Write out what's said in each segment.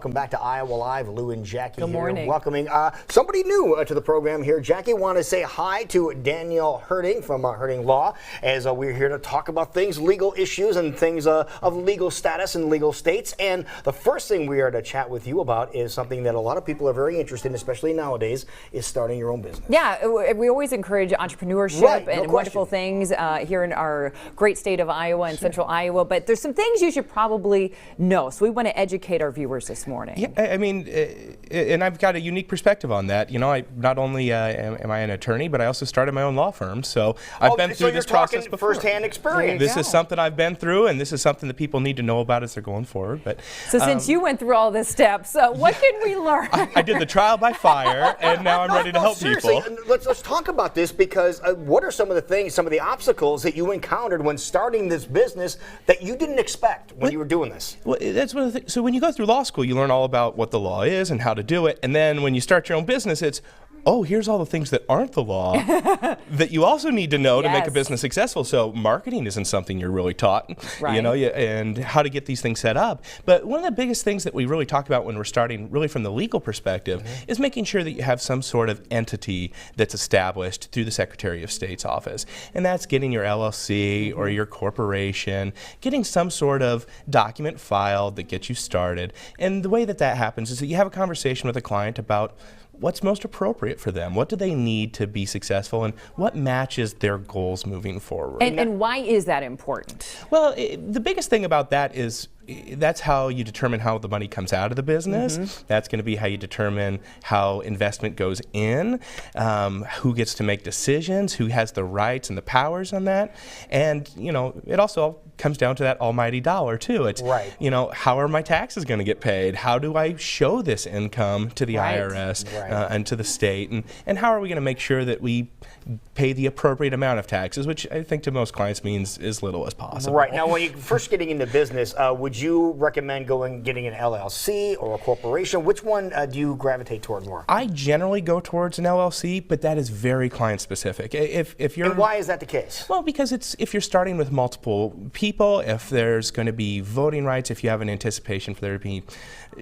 Welcome back to Iowa Live. Lou and Jackie Good morning. here, welcoming somebody new to the program here. Jackie, want to say hi to Danielle Herting from Herting Law, as we're here to talk about things, legal issues, and things of legal status in legal states. And the first thing we are to chat with you about is something that a lot of people are very interested in, especially nowadays, is starting your own business. Yeah, we always encourage entrepreneurship and wonderful things here in our great state of Iowa and central Iowa. But there's some things you should probably know. So we want to educate our viewers this morning. Yeah, I mean, and I've got a unique perspective on that. You know, I not only am I an attorney, but I also started my own law firm. So I've been through this process before. Firsthand experience. This is something I've been through, and this is something that people need to know about as they're going forward. But so since you went through all the steps, what can we learn? I did the trial by fire, and now I'm ready to help seriously, people. Let's talk about this, because what are some of the things, some of the obstacles that you encountered when starting this business that you didn't expect when you were doing this? Well, that's one of the things. So when you go through law school, you learn all about what the law is and how to do it. And then when you start your own business, it's, oh, here's all the things that aren't the law that you also need to know to make a business successful. So marketing isn't something you're really taught, you know, and how to get these things set up. But one of the biggest things that we really talk about when we're starting really from the legal perspective is making sure that you have some sort of entity that's established through the Secretary of State's office. And that's getting your LLC or your corporation, getting some sort of document filed that gets you started. And the way that that happens is that you have a conversation with a client about what's most appropriate for them. What do they need to be successful, and what matches their goals moving forward? And why is that important? Well, the biggest thing about that is that's how you determine how the money comes out of the business. That's going to be how you determine how investment goes in, who gets to make decisions, who has the rights and the powers on that. And, you know, it also comes down to that almighty dollar, too. It's, you know, how are my taxes going to get paid? How do I show this income to the IRS and to the state? And how are we going to make sure that we pay the appropriate amount of taxes, which I think to most clients means as little as possible. Right. Now, when you're first getting into business, would you recommend getting an LLC or a corporation? Which one do you gravitate toward more? I generally go towards an LLC, but that is very client specific. If you're, and why is that the case? Well, because if you're starting with multiple people, if there's going to be voting rights, if you have an anticipation for there to be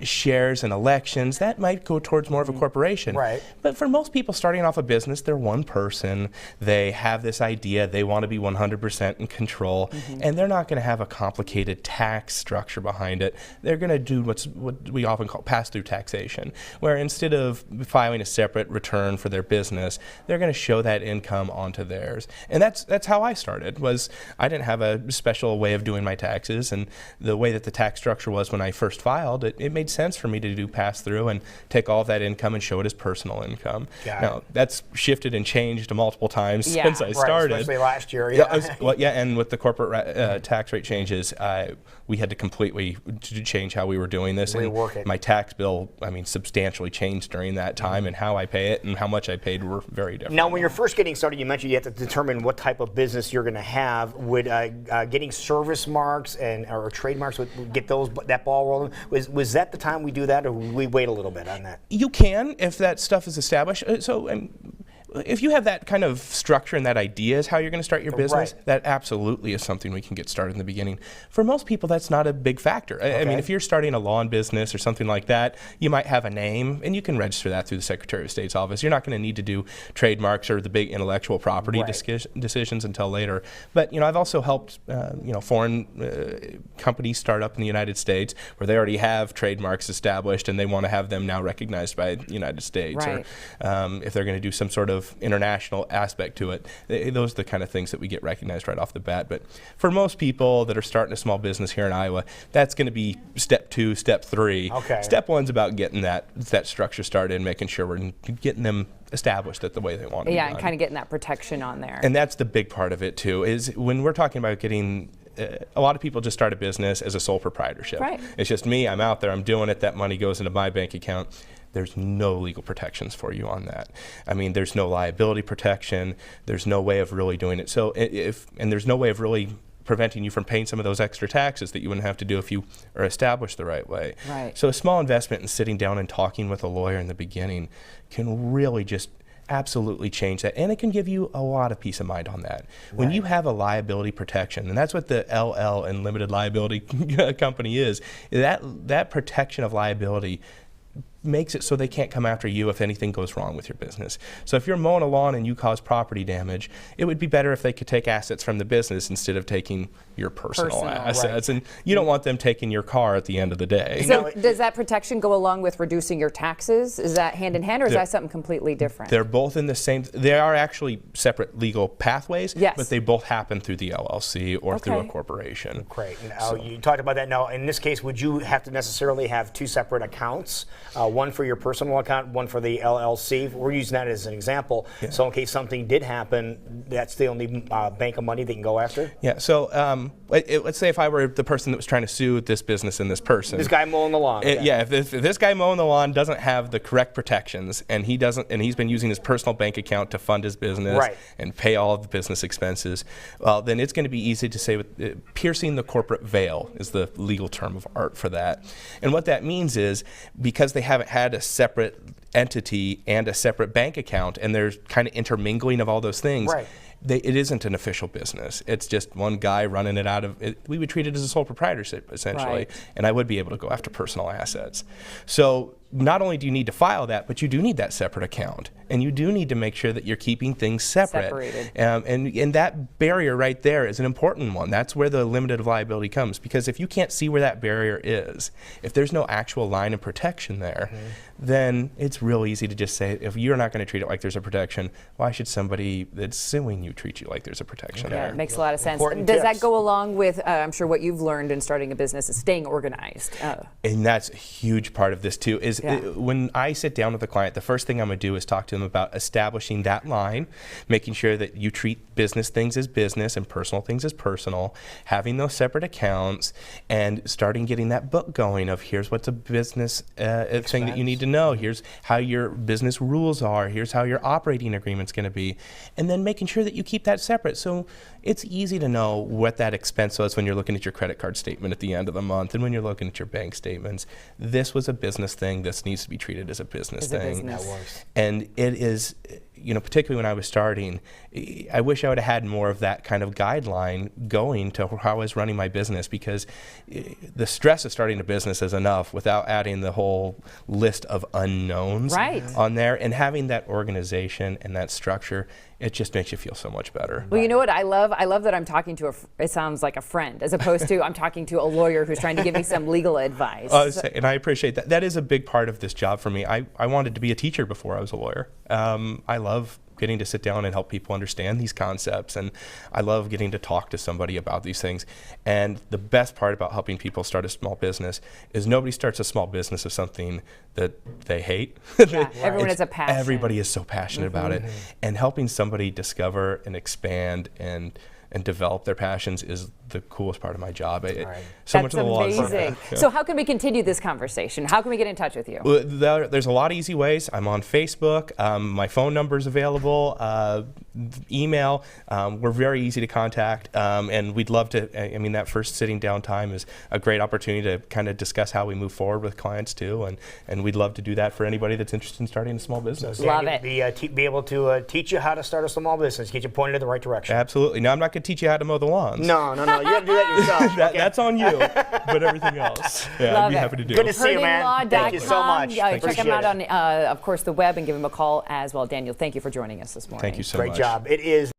shares in elections, that might go towards more of a corporation. Right. But for most people starting off a business, they're one person. They have this idea. They want to be 100% in control, and they're not going to have a complicated tax structure behind it. They're going to do what we often call pass-through taxation, where instead of filing a separate return for their business, they're going to show that income onto theirs. And that's how I started. Was I didn't have a special way of doing my taxes, and the way that the tax structure was when I first filed, it made sense for me to do pass-through and take all of that income and show it as personal income. Now, that's shifted and changed multiple times since I started. Especially last year. And with the corporate tax rate changes, we had to completely change how we were doing this. Rework it. My tax bill, I mean, substantially changed during that time, and how I pay it and how much I paid were very different. Now, when you're first getting started, you mentioned you have to determine what type of business you're going to have. Would getting service marks or trademarks would get that ball rolling? Was that the time we do that, or would we wait a little bit on that? You can, if that stuff is established. If you have that kind of structure and that idea is how you're going to start your business, that absolutely is something we can get started in the beginning. For most people, that's not a big factor. I mean, if you're starting a lawn business or something like that, you might have a name, and you can register that through the Secretary of State's office. You're not going to need to do trademarks or the big intellectual property decisions until later. But, you know, I've also helped, you know, foreign companies start up in the United States where they already have trademarks established and they want to have them now recognized by the United States. Or if they're going to do some sort of international aspect to it, those are the kind of things that we get recognized right off the bat. But for most people that are starting a small business here in Iowa, that's going to be step 2, step 3. Step 1's about getting that structure started and making sure we're getting them established that the way they want to be done. And kind of getting that protection on there. And that's the big part of it too, is when we're talking about getting a lot of people just start a business as a sole proprietorship. It's just me, I'm out there, I'm doing it, that money goes into my bank account. There's no legal protections for you on that. I mean, there's no liability protection, there's no way of really doing it. So and there's no way of really preventing you from paying some of those extra taxes that you wouldn't have to do if you are established the right way. So a small investment in sitting down and talking with a lawyer in the beginning can really just absolutely change that, and it can give you a lot of peace of mind on that. When you have a liability protection, and that's what the LL and limited liability company is, that protection of liability makes it so they can't come after you if anything goes wrong with your business. So if you're mowing a lawn and you cause property damage, it would be better if they could take assets from the business instead of taking your personal assets. And you don't want them taking your car at the end of the day. So does that protection go along with reducing your taxes? Is that hand in hand, or is that something completely different? They're both in the same, they are actually separate legal pathways, yes, but they both happen through the LLC or through a corporation. Great. Now, you talked about that. Now, in this case, would you have to necessarily have two separate accounts? One for your personal account, one for the LLC. We're using that as an example. Yeah. So in case something did happen, that's the only bank of money they can go after? Yeah, so let's say if I were the person that was trying to sue this business and this person. This guy mowing the lawn. Yeah, if this guy mowing the lawn doesn't have the correct protections, and he's been using his personal bank account to fund his business and pay all of the business expenses, well, then it's going to be easy to say piercing the corporate veil is the legal term of art for that. And what that means is, because they haven't had a separate entity and a separate bank account, and there's kind of intermingling of all those things, it isn't an official business. It's just one guy running it out of it. We would treat it as a sole proprietorship, essentially, and I would be able to go after personal assets. So not only do you need to file that, but you do need that separate account, and you do need to make sure that you're keeping things separated. And that barrier right there is an important one. That's where the limited liability comes, because if you can't see where that barrier is, if there's no actual line of protection there, then it's real easy to just say, if you're not going to treat it like there's a protection, why should somebody that's suing you treat you like there's a protection there? It makes a lot of sense. Does that go along with, I'm sure, what you've learned in starting a business is staying organized? And that's a huge part of this too, is when I sit down with a client, the first thing I'm going to do is talk to them about establishing that line, making sure that you treat business things as business and personal things as personal, having those separate accounts, and starting getting that book going of here's what's a business thing that you need to know, here's how your business rules are, here's how your operating agreement's going to be, and then making sure that you keep that separate. So it's easy to know what that expense was when you're looking at your credit card statement at the end of the month, and when you're looking at your bank statements. This was a business thing. This needs to be treated as a business thing. That works. And it is, particularly when I was starting, I wish I would have had more of that kind of guideline going to how I was running my business, because the stress of starting a business is enough without adding the whole list of unknowns on there, and having that organization and that structure. It just makes you feel so much better. Well, you know what I love? I love that I'm talking to it sounds like a friend, as opposed to I'm talking to a lawyer who's trying to give me some legal advice. And I appreciate that. That is a big part of this job for me. I wanted to be a teacher before I was a lawyer. I love getting to sit down and help people understand these concepts, and I love getting to talk to somebody about these things. And the best part about helping people start a small business is nobody starts a small business of something that they hate. Everyone has a passion. Everybody is so passionate about it, and helping somebody discover and expand and develop their passions is the coolest part of my job. So much of the law is amazing. So how can we continue this conversation? How can we get in touch with you? Well, there's a lot of easy ways. I'm on Facebook. My phone number is available. Email. We're very easy to contact, and we'd love to. That first sitting down time is a great opportunity to kind of discuss how we move forward with clients too, and we'd love to do that for anybody that's interested in starting a small business. Love it. Be able to teach you how to start a small business, get you pointed in the right direction. Absolutely. Now, I'm not going to teach you how to mow the lawns. No. You have to do that yourself. That's on you. But everything else, I'd be happy to do. Good to see you, man. Thank you so much. Check him out on, of course, the web, and give him a call as well. Daniel, thank you for joining us this morning. Thank you so much. Great job. It is